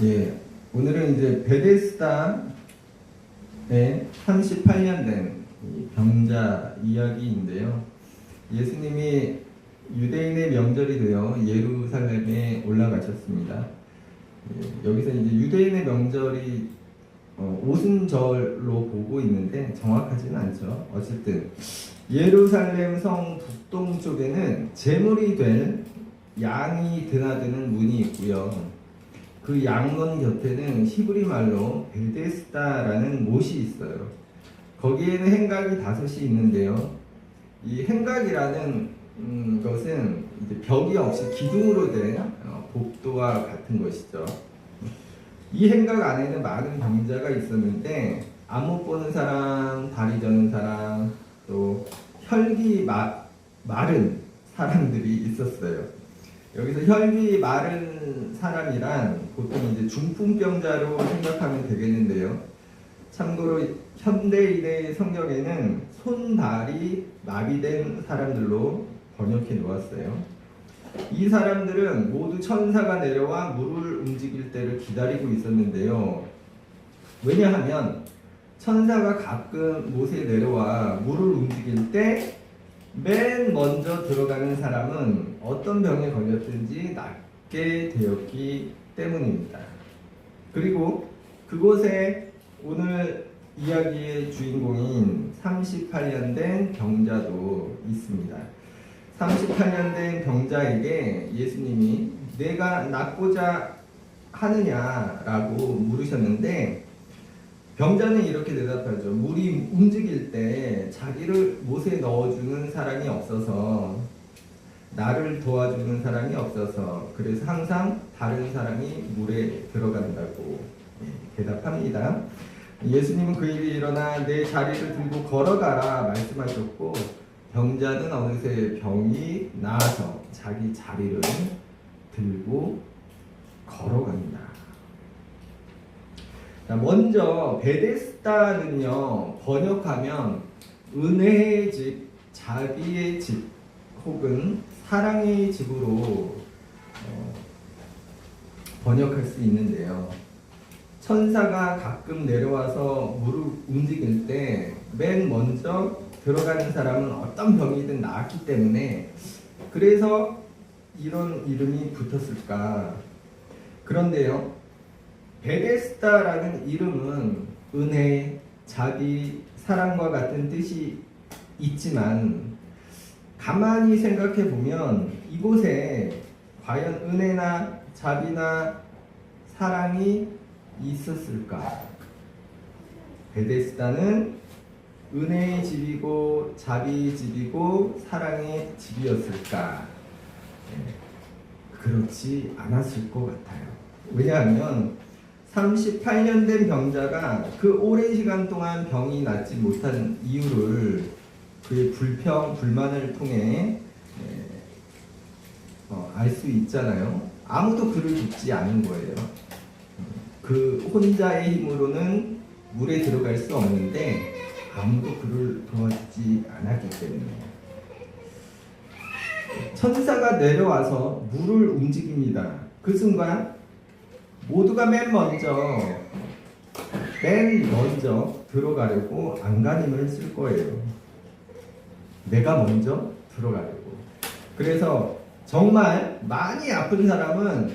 예, 오늘은 이제 베데스다의 38년 된 병자 이야기인데요. 예수님이 유대인의 명절이 되어 예루살렘에 올라가셨습니다. 예, 여기서 이제 유대인의 명절이 오순절로 보고 있는데 정확하지는 않죠. 어쨌든 예루살렘 성 북동쪽에는 제물이 될 양이 드나드는 문이 있고요. 그 양문 곁에는 히브리 말로 베데스다라는 못이 있어요. 거기에는 행각이 5이 있는데요. 이 행각이라는 것은 이제 벽이 없이 기둥으로 된 복도와 같은 것이죠. 이 행각 안에는 많은 병자가 있었는데 안못 보는 사람, 다리 저는 사람, 또 혈기 마른 사람들이 있었어요. 여기서 혈기 마른 사람이란 보통 이제 중풍병자로 생각하면 되겠는데요. 참고로 현대인의 성경에는 손, 다리 마비된 사람들로 번역해 놓았어요. 이 사람들은 모두 천사가 내려와 물을 움직일 때를 기다리고 있었는데요. 왜냐하면 천사가 가끔 못에 내려와 물을 움직일 때 맨 먼저 들어가는 사람은 어떤 병에 걸렸든지 낫게 되었기 때문입니다. 그리고 그곳에 오늘 이야기의 주인공인 38년 된 병자도 있습니다. 38년 된 병자에게 예수님이 내가 낫고자 하느냐라고 물으셨는데 병자는 이렇게 대답하죠. 물이 움직일 때 자기를 못에 넣어주는 사람이 없어서, 나를 도와주는 사람이 없어서, 그래서 항상 다른 사람이 물에 들어간다고 대답합니다. 예수님은 그에게 일어나 내 자리를 들고 걸어가라 말씀하셨고, 병자는 어느새 병이 나아서 자기 자리를 들고 걸어갑니다. 먼저 베데스다는요, 번역하면 은혜의 집, 자비의 집 혹은 사랑의 집으로 번역할 수 있는데요. 천사가 가끔 내려와서 물을 움직일 때 맨 먼저 들어가는 사람은 어떤 병이든 나았기 때문에 그래서 이런 이름이 붙었을까. 그런데요, 베데스다라는 이름은 은혜, 자비, 사랑과 같은 뜻이 있지만 가만히 생각해 보면 이곳에 과연 은혜나 자비나 사랑이 있었을까? 베데스다는 은혜의 집이고 자비의 집이고 사랑의 집이었을까? 그렇지 않았을 것 같아요. 왜냐하면 38년 된 병자가 그 오랜 시간 동안 병이 낫지 못한 이유를 그의 불만을 통해 알 수 있잖아요. 아무도 그를 돕지 않은 거예요. 그 혼자의 힘으로는 물에 들어갈 수 없는데 아무도 그를 도와주지 않았기 때문에. 천사가 내려와서 물을 움직입니다. 그 순간 모두가 맨 먼저 들어가려고 안간힘을 쓸 거예요. 내가 먼저 들어가려고. 그래서 정말 많이 아픈 사람은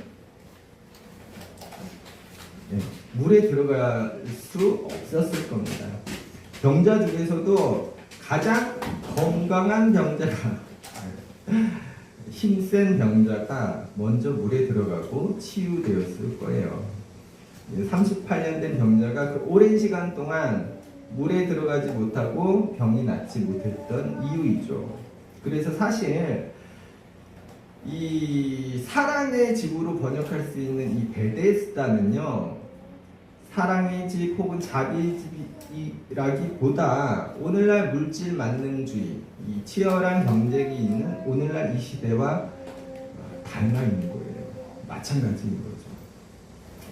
물에 들어갈 수 없었을 겁니다. 병자 중에서도 가장 건강한 병자가 힘센 병자가 먼저 물에 들어가고 치유되었을 거예요. 38년 된 병자가 그 오랜 시간 동안 물에 들어가지 못하고 병이 낫지 못했던 이유이죠. 그래서 사실 이 사랑의 집으로 번역할 수 있는 이 베데스다는요, 사랑의 집 혹은 자비의 집이라기보다 오늘날 물질 만능주의, 이 치열한 경쟁이 있는 오늘날 이 시대와 닮아 있는 거예요. 마찬가지인 거죠.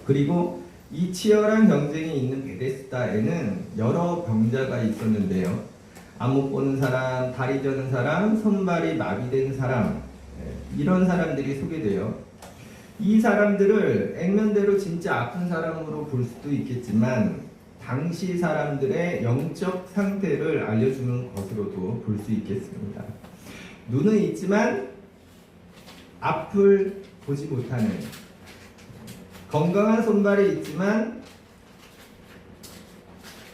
그리고 이 치열한 경쟁이 있는 베데스다에는 여러 병자가 있었는데요. 안 못 보는 사람, 다리 저는 사람, 손발이 마비된 사람, 이런 사람들이 소개돼요. 이 사람들을 액면대로 진짜 아픈 사람으로 볼 수도 있겠지만 당시 사람들의 영적 상태를 알려주는 것으로도 볼 수 있겠습니다. 눈은 있지만 앞을 보지 못하는, 건강한 손발이 있지만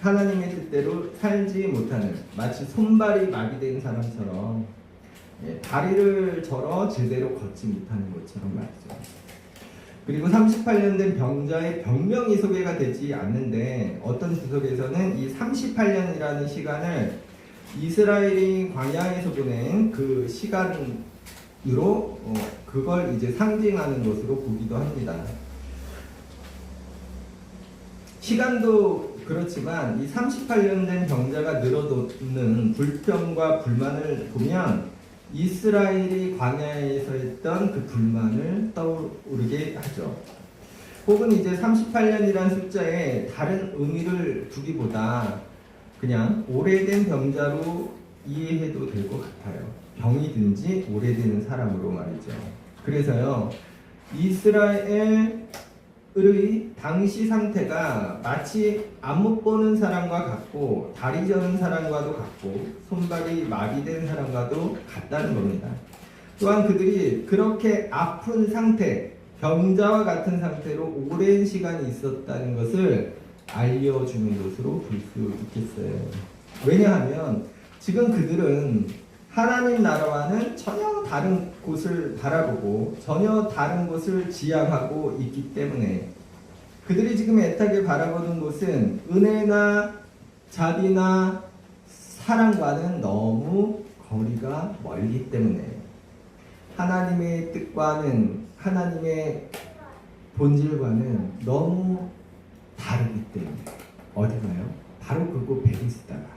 하나님의 뜻대로 살지 못하는, 마치 손발이 마비된 사람처럼 다리를 절어 제대로 걷지 못하는 것처럼 말이죠. 그리고 38년 된 병자의 병명이 소개가 되지 않는데 어떤 주석에서는 이 38년이라는 시간을 이스라엘이 광야에서 보낸 그 시간으로 그걸 이제 상징하는 것으로 보기도 합니다. 시간도 그렇지만 이 38년 된 병자가 늘어놓는 불평과 불만을 보면 이스라엘이 광야에서 했던 그 불만을 떠오르게 하죠. 혹은 이제 38년이라는 숫자에 다른 의미를 두기보다 그냥 오래된 병자로 이해해도 될 것 같아요. 병이 든지 오래되는 사람으로 말이죠. 그래서요, 이스라엘의 당시 상태가 마치 안 못 보는 사람과 같고 다리 저는 사람과도 같고 손발이 마비된 사람과도 같다는 겁니다. 또한 그들이 그렇게 아픈 상태, 병자와 같은 상태로 오랜 시간이 있었다는 것을 알려주는 것으로 볼 수 있겠어요. 왜냐하면 지금 그들은 하나님 나라와는 전혀 다른 곳을 바라보고 전혀 다른 곳을 지향하고 있기 때문에 그들이 지금 애타게 바라보는 곳은 은혜나 자비나 사랑과는 너무 거리가 멀기 때문에 하나님의 뜻과는, 하나님의 본질과는 너무 다르기 때문에 어디가요? 바로 그곳 베데스다가.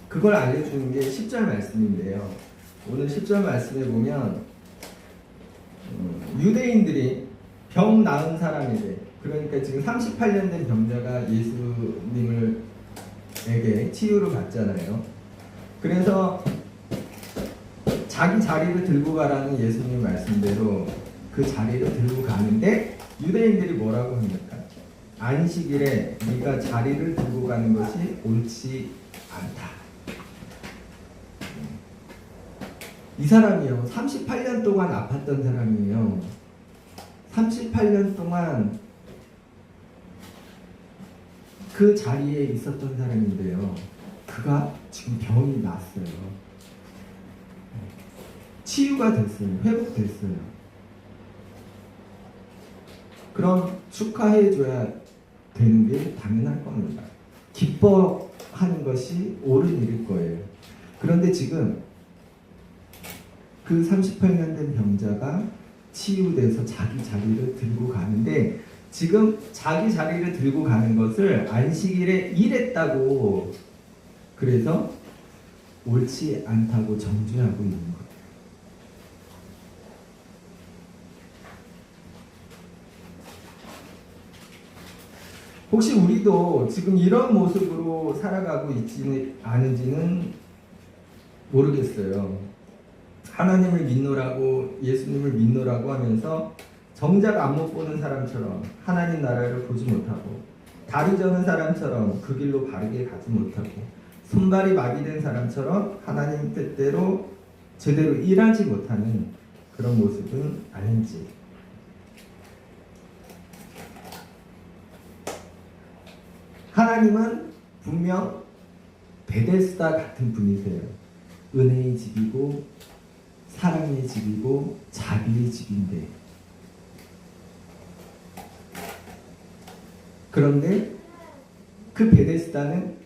그걸 알려주는 게 10절 말씀인데요. 오늘 10절 말씀에 보면 유대인들이 병 나은 사람에게, 그러니까 지금 38년 된 병자가 예수님에게 치유를 받잖아요. 그래서 자기 자리를 들고 가라는 예수님 말씀대로 그 자리를 들고 가는데 유대인들이 뭐라고 합니까? 안식일에 네가 자리를 들고 가는 것이 옳지 않다. 이 사람이요, 38년 동안 아팠던 사람이에요. 38년 동안 그 자리에 있었던 사람인데요, 그가 지금 병이 났어요. 치유가 됐어요. 회복됐어요. 그럼 축하해줘야 되는 게 당연할 겁니다. 기뻐하는 것이 옳은 일일 거예요. 그런데 지금 그 38년 된 병자가 치유돼서 자기 자리를 들고 가는데, 지금 자기 자리를 들고 가는 것을 안식일에 일했다고, 그래서 옳지 않다고 정죄하고 있는 거예요. 혹시 우리도 지금 이런 모습으로 살아가고 있지는 않은지는 모르겠어요. 하나님을 믿노라고, 예수님을 믿노라고 하면서 정작 안 못 보는 사람처럼 하나님 나라를 보지 못하고, 다리 저는 사람처럼 그 길로 바르게 가지 못하고, 손발이 마비된 사람처럼 하나님 뜻대로 제대로 일하지 못하는 그런 모습은 아닌지. 하나님은 분명 베데스다 같은 분이세요. 은혜의 집이고 사랑의 집이고 자비의 집인데, 그런데 그 베데스다는,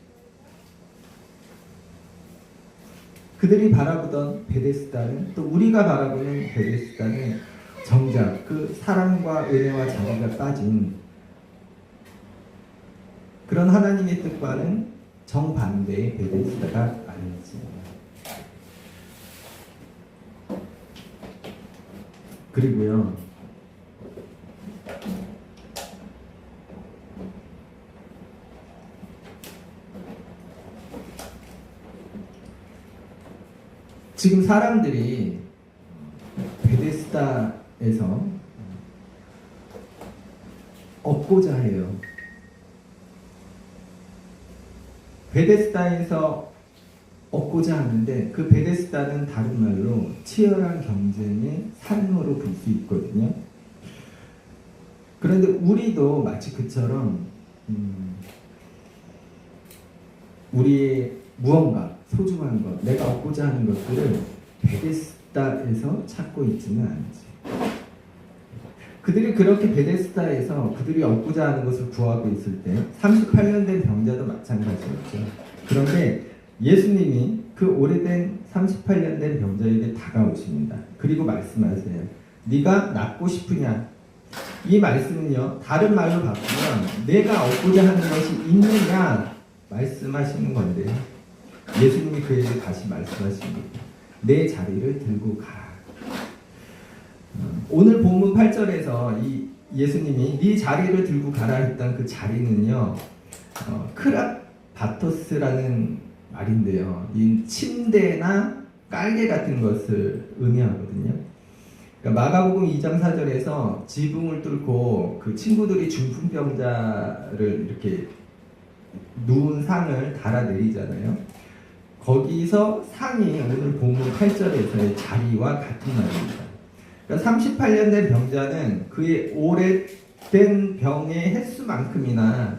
그들이 바라보던 베데스다는, 또 우리가 바라보는 베데스다는 정작 그 사랑과 은혜와 자비가 빠진 그런 하나님의 뜻과는 정반대의 베데스다가 아닌지. 그리고요, 지금 사람들이 베데스다 얻고자 해요. 베데스다에서 얻고자 하는데 그 베데스다는 다른 말로 치열한 경쟁의 삶으로 볼 수 있거든요. 그런데 우리도 마치 그처럼 우리의 무언가 소중한 것, 내가 얻고자 하는 것들을 베데스다에서 찾고 있지는 않지. 그들이 그렇게 베데스다에서 그들이 얻고자 하는 것을 구하고 있을 때 38년 된 병자도 마찬가지였죠. 그런데 예수님이 그 오래된 38년 된 병자에게 다가오십니다. 그리고 말씀하세요. 네가 낫고 싶으냐? 이 말씀은요, 다른 말로 바꾸면 내가 얻고자 하는 것이 있느냐 말씀하시는 건데요. 예수님이 그에게 다시 말씀하십니다. 내 자리를 들고 가라. 오늘 본문 8절에서 이 예수님이 네 자리를 들고 가라 했던 그 자리는요, 크라바토스라는 말인데요, 이 침대나 깔개 같은 것을 의미하거든요. 그러니까 마가복음 2장 4절에서 지붕을 뚫고 그 친구들이 중풍병자를 이렇게 누운 상을 달아내리잖아요. 거기서 상이 오늘 본문 8절에서의 자리와 같은 말입니다. 그러니까 38년 된 병자는 그의 오래된 병의 횟수만큼이나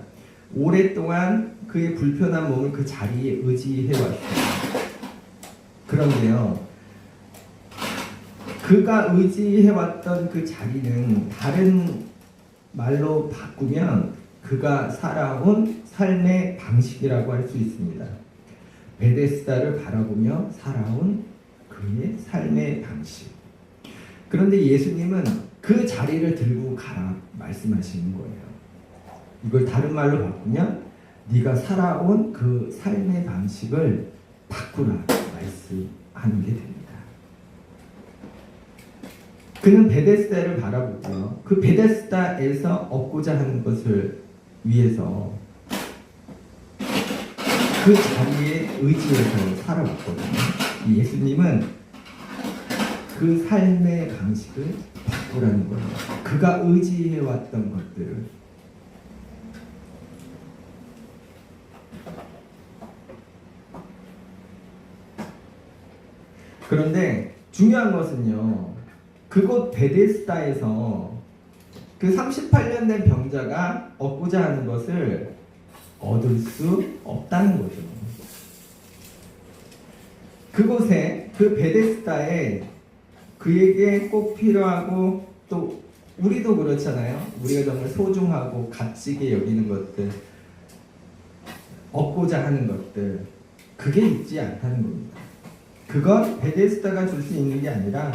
오랫동안 그의 불편한 몸을 그 자리에 의지해왔어요. 그런데요, 그가 의지해왔던 그 자리는 다른 말로 바꾸면 그가 살아온 삶의 방식이라고 할 수 있습니다. 베데스다를 바라보며 살아온 그의 삶의 방식. 그런데 예수님은 그 자리를 들고 가라 말씀하시는 거예요. 이걸 다른 말로 바꾸면 네가 살아온 그 삶의 방식을 바꾸라 말씀하는 게 됩니다. 그는 베데스다를 바라보고요, 그 베데스다에서 얻고자 하는 것을 위해서 그 자리에 의지해서 살아왔거든요. 예수님은 그 삶의 방식을 바꾸라는 거예요. 그가 의지해왔던 것들을. 그런데 중요한 것은요, 그곳 베데스다에서 그 38년 된 병자가 얻고자 하는 것을 얻을 수 없다는 거죠. 그곳에, 그 베데스다에 그에게 꼭 필요하고, 또 우리도 그렇잖아요. 우리가 정말 소중하고 값지게 여기는 것들, 얻고자 하는 것들, 그게 있지 않다는 겁니다. 그건 베데스다가 줄 수 있는 게 아니라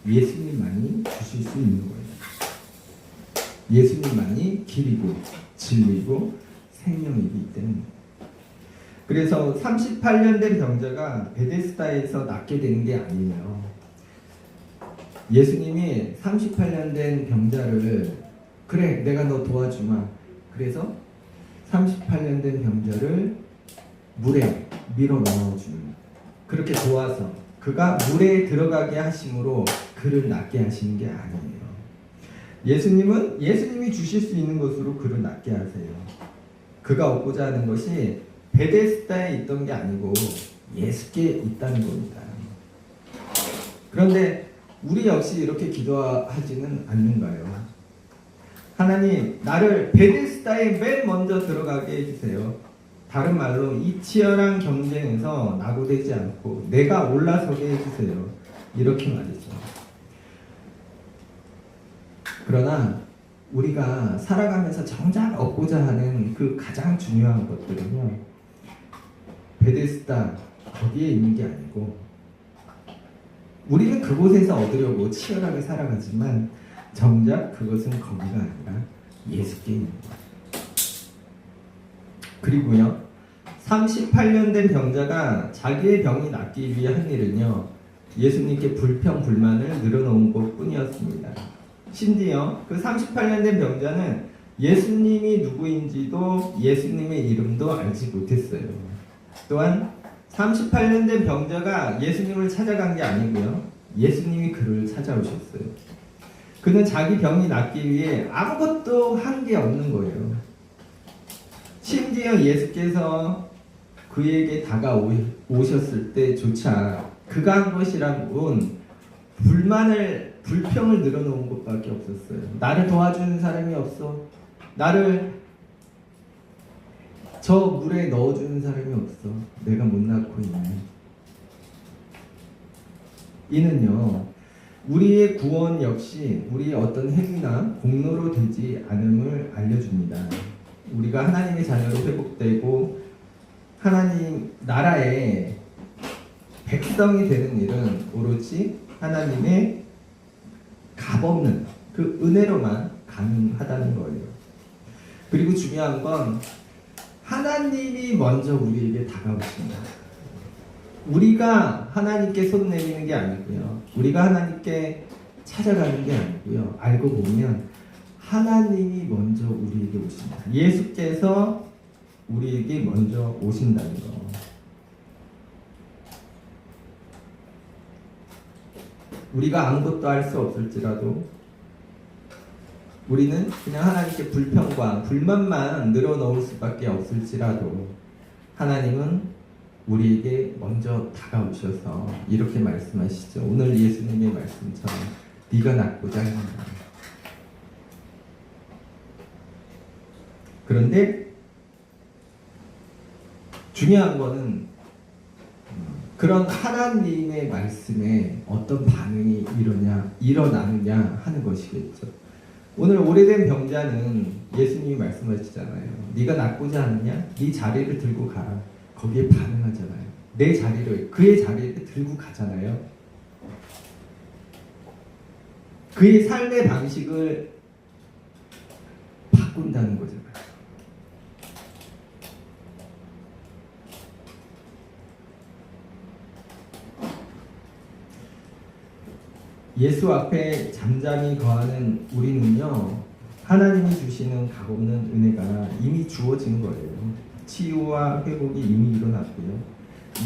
예수님만이 주실 수 있는 거예요. 예수님만이 길이고 진리고 생명이기 때문에. 그래서 38년 된 병자가 베데스다에서 낫게 되는 게 아니에요. 예수님이 38년 된 병자를, 그래 내가 너 도와주마, 그래서 38년 된 병자를 물에 밀어 넣어주는, 그렇게 도와서 그가 물에 들어가게 하심으로 그를 낫게 하시는 게 아니에요. 예수님은 예수님이 주실 수 있는 것으로 그를 낫게 하세요. 그가 얻고자 하는 것이 베데스다에 있던 게 아니고 예수께 있다는 겁니다. 그런데 우리 역시 이렇게 기도하지는 않는가요? 하나님, 나를 베데스다에 맨 먼저 들어가게 해주세요. 다른 말로 이 치열한 경쟁에서 낙오되지 않고 내가 올라서게 해주세요. 이렇게 말이죠. 그러나 우리가 살아가면서 정작 얻고자 하는 그 가장 중요한 것들은요, 베데스다 거기에 있는 게 아니고, 우리는 그곳에서 얻으려고 치열하게 살아가지만 정작 그것은 거기가 아니라 예수께 있는 거예요. 그리고요, 38년 된 병자가 자기의 병이 낫기 위해 한 일은요, 예수님께 불평 불만을 늘어놓은 것 뿐이었습니다. 심지어 그 38년 된 병자는 예수님이 누구인지도 예수님의 이름도 알지 못했어요. 또한 38년 된 병자가 예수님을 찾아간 게 아니고요, 예수님이 그를 찾아오셨어요. 그는 자기 병이 낫기 위해 아무것도 한 게 없는 거예요. 심지어 예수께서 그에게 다가오셨을 때조차 그가 한 것이라곤 불평을 늘어놓은 것밖에 없었어요. 나를 도와주는 사람이 없어. 나를 저 물에 넣어주는 사람이 없어. 내가 못 낳고 있네. 이는요, 우리의 구원 역시 우리의 어떤 행위나 공로로 되지 않음을 알려줍니다. 우리가 하나님의 자녀로 회복되고 하나님 나라의 백성이 되는 일은 오로지 하나님의 값없는 그 은혜로만 가능하다는 거예요. 그리고 중요한 건 하나님이 먼저 우리에게 다가오신다. 우리가 하나님께 손 내미는 게 아니고요. 우리가 하나님께 찾아가는 게 아니고요. 알고 보면 하나님이 먼저 우리에게 오신다. 예수께서 우리에게 먼저 오신다는 거. 우리가 아무것도 할 수 없을지라도 우리는 그냥 하나님께 불평과 불만만 늘어놓을 수밖에 없을지라도 하나님은 우리에게 먼저 다가오셔서 이렇게 말씀하시죠. 오늘 예수님의 말씀처럼 네가 낫고자 한다. 그런데 중요한 거는 그런 하나님의 말씀에 어떤 반응이 일어나느냐 하는 것이겠죠. 오늘 오래된 병자는 예수님이 말씀하시잖아요. 네가 낫고자 하느냐? 네 자리를 들고 가라. 거기에 반응하잖아요. 내 자리를, 그의 자리를 들고 가잖아요. 그의 삶의 방식을 바꾼다는 거잖아요. 예수 앞에 잠잠히 거하는 우리는요, 하나님이 주시는 값없는 은혜가 이미 주어진 거예요. 치유와 회복이 이미 일어났고요.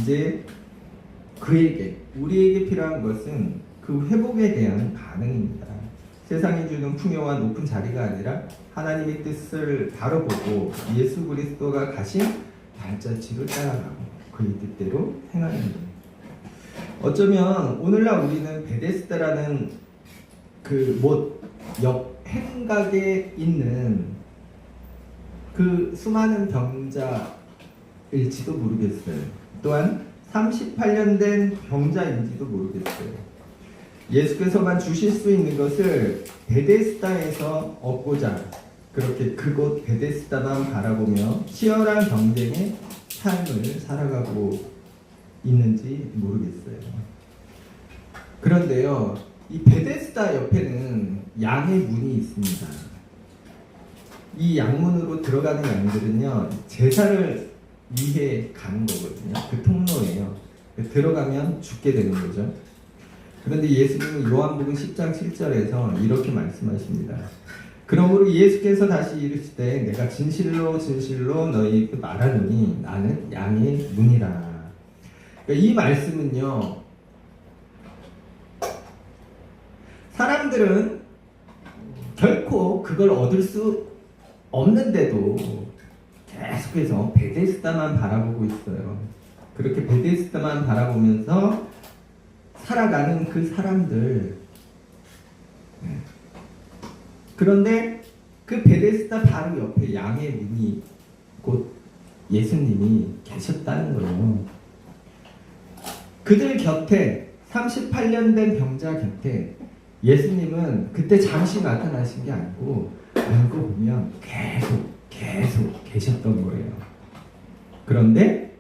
이제 그에게, 우리에게 필요한 것은 그 회복에 대한 반응입니다. 세상이 주는 풍요와 높은 자리가 아니라 하나님의 뜻을 바로 보고 예수 그리스도가 가신 발자취를 따라가고 그의 뜻대로 행하는 것. 어쩌면 오늘날 우리는 베데스다라는 그 행각에 있는 그 수많은 병자일지도 모르겠어요. 또한 38년 된 병자인지도 모르겠어요. 예수께서만 주실 수 있는 것을 베데스다에서 얻고자 그렇게 그곳 베데스다만 바라보며 치열한 경쟁의 삶을 살아가고 있는지 모르겠어요. 그런데요, 이 베데스다 옆에는 양의 문이 있습니다. 이 양문으로 들어가는 양들은요, 제사를 위해 가는 거거든요. 그 통로예요. 들어가면 죽게 되는 거죠. 그런데 예수님은 요한복음 10장 7절에서 이렇게 말씀하십니다. 그러므로 예수께서 다시 이르시되 내가 진실로 진실로 너희에게 말하노니 나는 양의 문이라. 그러니까 이 말씀은요, 사람들은 결코 그걸 얻을 수 없는데도 계속해서 베데스다만 바라보고 있어요. 그렇게 베데스다만 바라보면서 살아가는 그 사람들. 그런데 그 베데스다 바로 옆에 양의 문이 곧 예수님이 계셨다는 거예요. 그들 곁에 38년 된 병자 곁에 예수님은 그때 잠시 나타나신 게 아니고 알고 보면 계속 계셨던 거예요. 그런데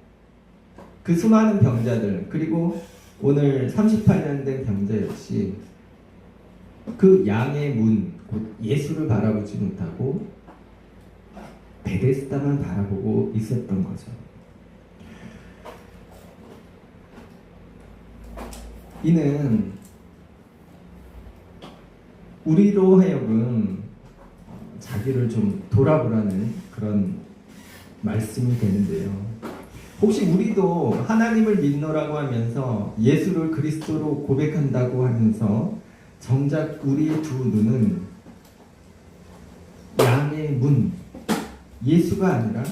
그 수많은 병자들, 그리고 오늘 38년 된 병자 역시 그 양의 문, 곧 예수를 바라보지 못하고 베데스다만 바라보고 있었던 거죠. 이는 우리로 하여금 자기를 좀 돌아보라는 그런 말씀이 되는데요. 혹시 우리도 하나님을 믿노라고 하면서 예수를 그리스도로 고백한다고 하면서 정작 우리의 두 눈은 양의 문, 예수가 아니라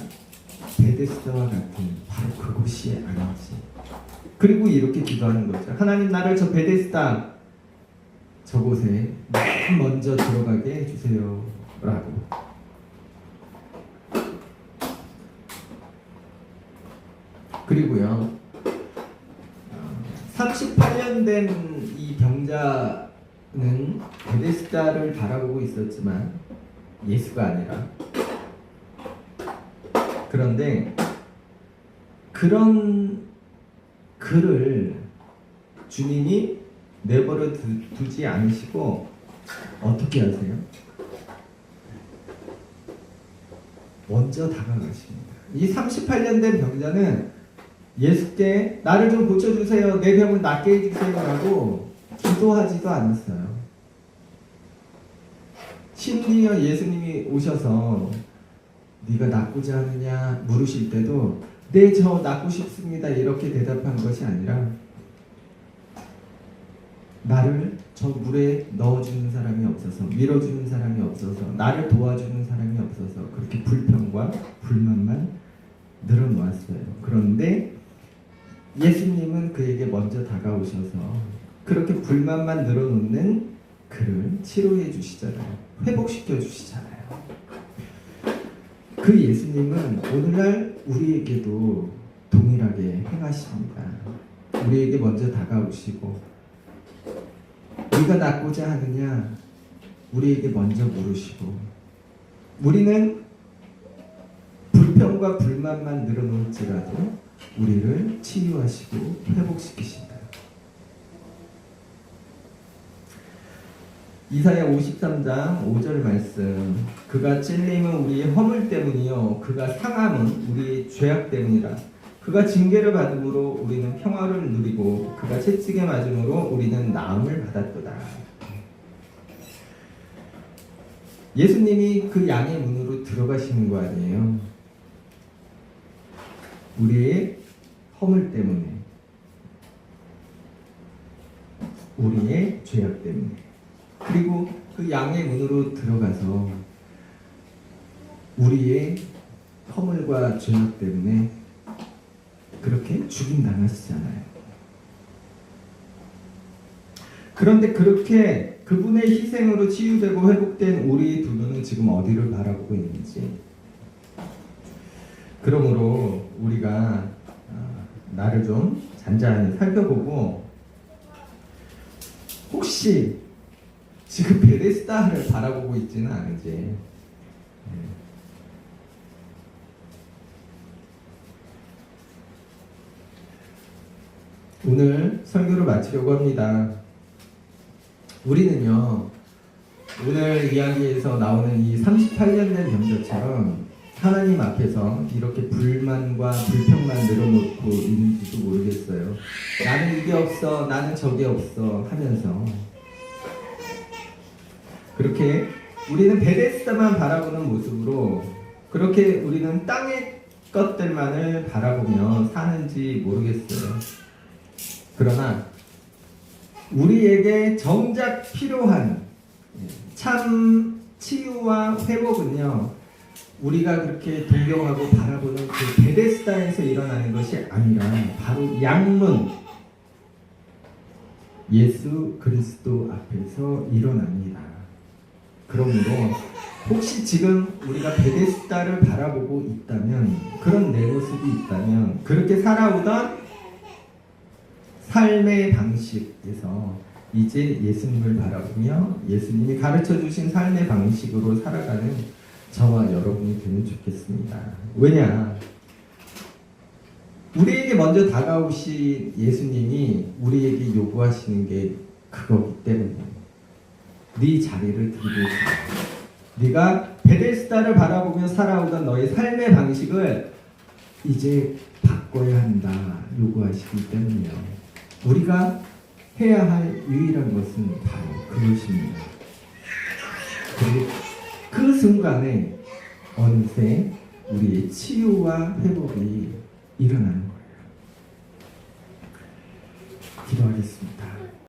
베데스다와 같은 바로 그곳이 아닌지. 그리고 이렇게 기도하는 거죠. 하나님, 나를 저 베데스다 저곳에 맨 먼저 들어가게 해주세요 라고. 그리고요, 38년 된 이 병자는 베데스다를 바라보고 있었지만 예수가 아니라, 그런데 그런 그를 주님이 내버려 두지 않으시고 어떻게 하세요? 먼저 다가가십니다. 이 38년 된 병자는 예수께 나를 좀 고쳐주세요, 내 병을 낫게 해주세요 라고 기도하지도 않았어요. 심지어 예수님이 오셔서 네가 낫고자 하느냐 물으실 때도 네, 저 낫고 싶습니다 이렇게 대답한 것이 아니라, 나를 저 물에 넣어주는 사람이 없어서, 밀어주는 사람이 없어서, 나를 도와주는 사람이 없어서 그렇게 불평과 불만만 늘어놓았어요. 그런데 예수님은 그에게 먼저 다가오셔서 그렇게 불만만 늘어놓는 그를 치료해 주시잖아요. 회복시켜 주시잖아요. 그 예수님은 오늘날 우리에게도 동일하게 행하십니다. 우리에게 먼저 다가오시고 네가 낫고자 하느냐 우리에게 먼저 물으시고, 우리는 불평과 불만만 늘어놓을지라도 우리를 치유하시고 회복시키신다. 이사야 53장 5절 말씀, 그가 찔림은 우리의 허물 때문이요 그가 상함은 우리의 죄악 때문이라. 그가 징계를 받음으로 우리는 평화를 누리고 그가 채찍에 맞음으로 우리는 나음을 받았도다. 예수님이 그 양의 문으로 들어가시는 거 아니에요. 우리의 허물 때문에, 우리의 죄악 때문에. 그리고 그 양의 문으로 들어가서 우리의 허물과 죄악 때문에 그렇게 죽임당하시잖아요. 그런데 그렇게 그분의 희생으로 치유되고 회복된 우리 두 눈은 지금 어디를 바라보고 있는지. 그러므로 우리가 나를 좀 잔잔히 살펴보고, 혹시 지금 베데스다를 바라보고 있지는 않은지. 오늘 설교를 마치려고 합니다. 우리는요, 오늘 이야기에서 나오는 이 38년 된 병자처럼 하나님 앞에서 이렇게 불만과 불평만 늘어놓고 있는지도 모르겠어요. 나는 이게 없어, 나는 저게 없어 하면서 그렇게 우리는 베데스다만 바라보는 모습으로 그렇게 우리는 땅의 것들만을 바라보며 사는지 모르겠어요. 그러나 우리에게 정작 필요한 참 치유와 회복은요, 우리가 그렇게 동경하고 바라보는 그 베데스다에서 일어나는 것이 아니라 바로 양문 예수 그리스도 앞에서 일어납니다. 그러므로 혹시 지금 우리가 베데스다를 바라보고 있다면, 그런 내 모습이 있다면, 그렇게 살아오던 삶의 방식에서 이제 예수님을 바라보며 예수님이 가르쳐 주신 삶의 방식으로 살아가는 저와 여러분이 되면 좋겠습니다. 왜냐? 우리에게 먼저 다가오신 예수님이 우리에게 요구하시는 게 그거기 때문에 네 자리를 들고 네가 베데스다를 바라보며 살아오던 너의 삶의 방식을 이제 바꿔야 한다 요구하시기 때문이에요. 우리가 해야 할 유일한 것은 바로 그것입니다. 그리고 그 순간에 어느새 우리의 치유와 회복이 일어나는 거예요. 기도하겠습니다.